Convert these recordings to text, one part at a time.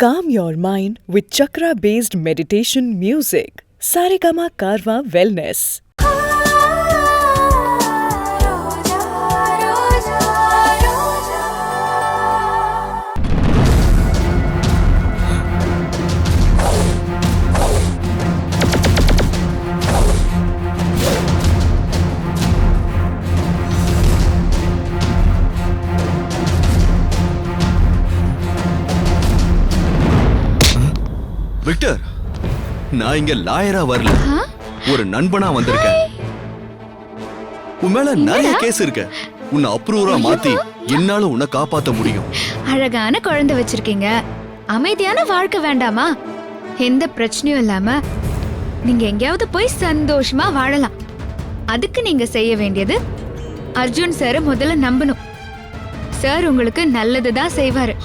Calm your mind with chakra-based meditation music. Saregama Karwa Wellness. Victor, நான் இங்க லாயரா வரல, ஒரு நண்பனா வந்திருக்கேன். உன் மேல நிறைய கேஸ் இருக்கு. உன்னை அப்ரூவரா மாத்தி என்னால உன்னை காப்பாத்த முடியும். அழகான குழந்தை வச்சிருக்கீங்க, அமைதியான வாழ்க்கை வேண்டாமா? எந்த பிரச்சனையும் இல்லாம நீங்க எங்கேயாவது போய் சந்தோஷமா வாழலாம். அதுக்கு நீங்க செய்ய வேண்டியது அர்ஜுன் சார் முதல்ல நம்பணும். சார் உங்களுக்கு நல்லதுதான் செய்வாரு.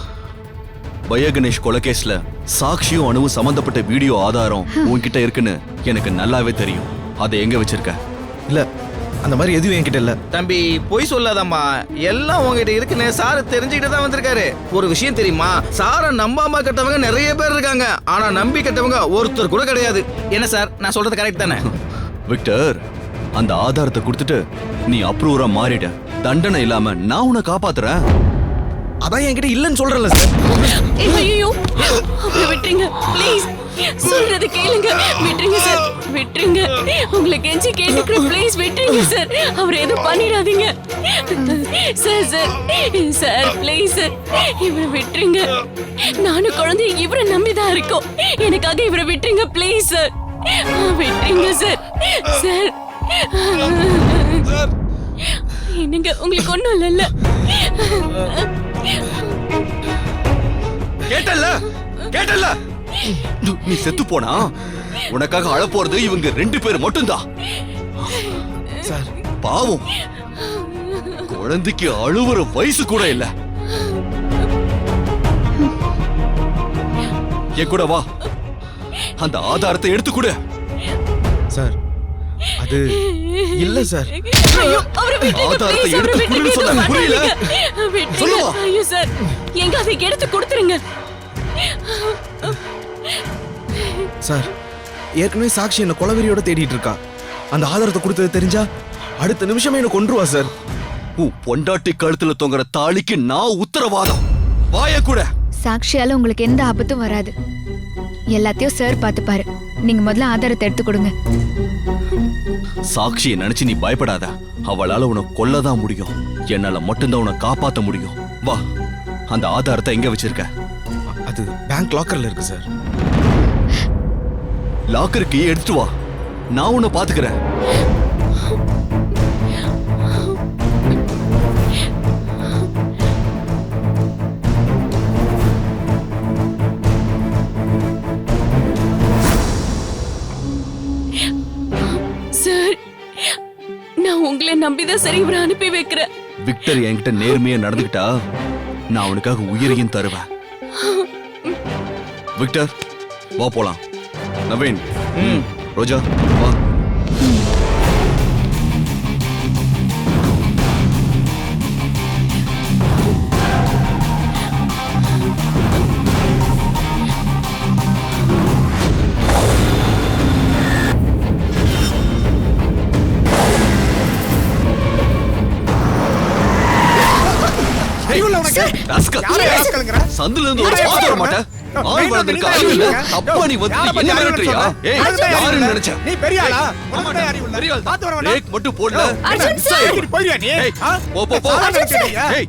பயகணேஷ் கொலைகேஸ்ல சாட்சியும் அணுவும் சம்பந்தப்பட்ட வீடியோ ஆதாரம் உன்கிட்ட இருக்குன்னு எனக்கு நல்லாவே தெரியும். அதை எங்க வச்சிருக்க? இல்ல, அந்த மாதிரி எதுவும் என்கிட்ட இல்ல. தம்பி, பொய் சொல்லாதம்மா. எல்லாம் உங்ககிட்ட இருக்குன்னு சாரு தெரிஞ்சுக்கிட்டு தான் வந்திருக்காரு. ஒரு விஷயம் தெரியுமா, சாரை நம்பாம கட்டவங்க நிறைய பேர் இருக்காங்க, ஆனா நம்பி கட்டவங்க ஒருத்தர் கூட கிடையாது. என்ன சார், நான் சொல்றது கரெக்ட் தானே? விக்டர், அந்த ஆதாரத்தை கொடுத்துட்டு நீ அப்ரூவரா மாறிட. தண்டனை இல்லாம நான் உன்னை காப்பாத்துறேன். அதான் என்கிட்ட இல்லன்னு சொல்றல சார். ஐயோ, அவரை விட்டுருங்க ப்ளீஸ். சொல்றது கேளுங்க, விட்டுருங்க சார், விட்டுருங்க. உங்களை கெஞ்சி கேட்டுக்கிறேன், ப்ளீஸ் விட்டுருங்க சார். அவரை எதுவும் பண்ணிடாதீங்க sir. Sir sir please sir, இவரை விட்டுருங்க. நானும் குழந்தை இவரை நம்பிதான் இருக்கோம். எனக்காக இவரை விட்டுருங்க ப்ளீஸ் சார். விட்டுருங்க சார். சார் என்னங்க, உங்களுக்கு ஒண்ணும் இல்லைல்ல? கேட்டல்ல, நீ செத்து போனா உனக்காக அழ போறது இவங்க 2 பேர் மட்டும்தான். சார் பாவம், குழந்தைக்கு அழுவுற வயசு கூட இல்ல. என் கூட வா, அந்த ஆதாரத்தை எடுத்து கொடு. சார் அது இல்ல சார். ஆதாரத்தை எடுத்து கொடுன்னு சொன்னா புரியல? சொல்லுவா. ஐயோ சார், எங்க அதை எடுத்து கொடுத்துருங்க சார், ஏற்கனவே சாட்சி என்ன கொலவெறியோட தேடிட்டு இருக்கா. அந்த ஆதாரத்தை கொடுத்தது தெரிஞ்சா அடுத்த நிமிஷமே என்ன கொன்றுவா சார். உன் பொண்டாட்டி கழுத்துல தொங்குற தாலிக்கு நான் உத்தரவாதம். வாய கூட. சாட்சியால உங்களுக்கு எந்த ஆபத்தும் வராது. எல்லாத்தையும் சார் பாத்துப்பாரு. நீங்க முதல்ல ஆதாரத்தை எடுத்து கொடுங்க. சாட்சியை நினைச்சு நீ பயப்படாத. அவளால உன்னை கொல்லதான் முடியும். என்னால மட்டும்தான் உன்னை காப்பாத்த முடியும். வா, அந்த ஆதாரத்தை எங்க வச்சிருக்க? அது பேங்க் லாக்கர்ல இருக்கு சார். லாக்கருக்கு எடுத்துட்டு வா, நான் உன்னை பாத்துக்கிறேன். சார், நான் உங்களை நம்பிதான் சரி இவரை அனுப்பி வைக்கிறேன். விக்டர் என்கிட்ட நேர்மையா நடந்துக்கிட்டா நான் அவனுக்காக உயிரையும் தருவேன். விக்டர், வா போலாம். நவீன், ரோஜா வா. சந்துல இருந்து ஒரு பாத்து வர மாட்டேன். ஆள் வளர்ந்திருக்க அறிவு இல்ல. தப்பா நீ வந்து என்ன மிரட்டுறியா? ஏய், யாருன்னு நினைச்ச? நீ பெரிய ஆளா? உனக்கு அறிவு இல்ல. பாத்து வர மாட்டேன். பிரேக் மட்டும் போடல. அர்ஜுன் சார், போய்யா நீ? போ. ஏய்,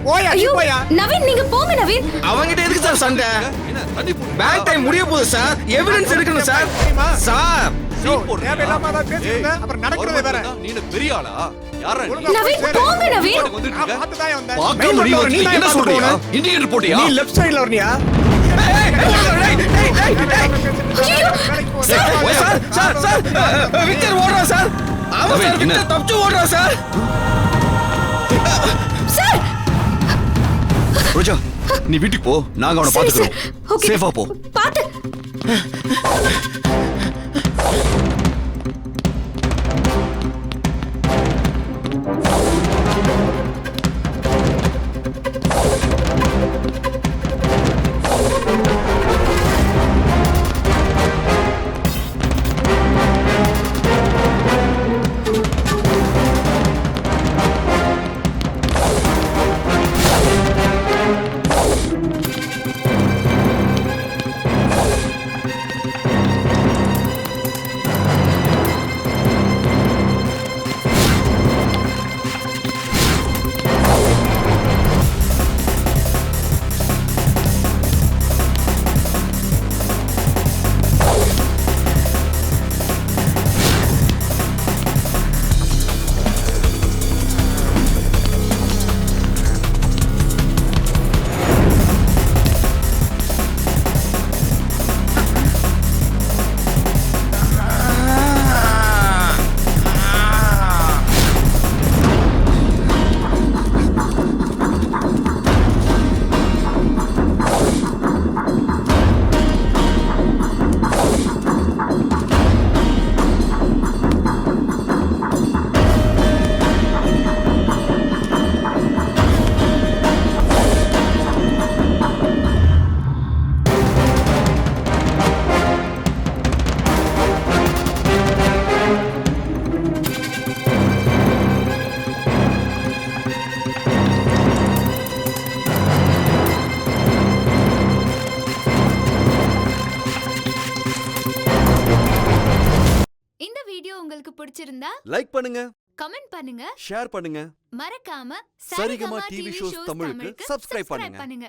போயா நீ போயா? நவீன், நீங்க போங்க நவீன். அவங்கிட்ட எதுக்கு சார் சண்டை? என்ன தண்ணி போடு. பேங்க் டைம் முடிய போகுது சார். எவிடன்ஸ் இருக்கணும் சார். சார் தேவையில்லாம அத பேசிட்டு அப்புறம் நடக்கிறதே வேற. நீ என்ன பெரிய ஆளா? யாரா நீ? நவீன், போங்க நவீன். பார்த்து தான் வந்தேன். பாக்க முடியும். நீ என்ன சொல்றியா? இண்டிகேட்டர் போட்டியா? நீ லெஃப்ட் சைடுல வரனியா? சார் விக்டர் ஓடுறா சார். அவன் சார் விக்டர் தப்பிச்சு ஓடுறா சார். சார், ரோஜா, நீ வீட்டுக்கு போ. நாங்க அவனை பாத்துக்கிறோம். சேஃபா போ. பாத்து. உங்களுக்கு பிடிச்சிருந்தா லைக் பண்ணுங்க, கமெண்ட் பண்ணுங்க, ஷேர் பண்ணுங்க. மறக்காம சரிகமா டிவி ஷோஸ் தமிழுக்கு சப்ஸ்கிரைப் பண்ணுங்க.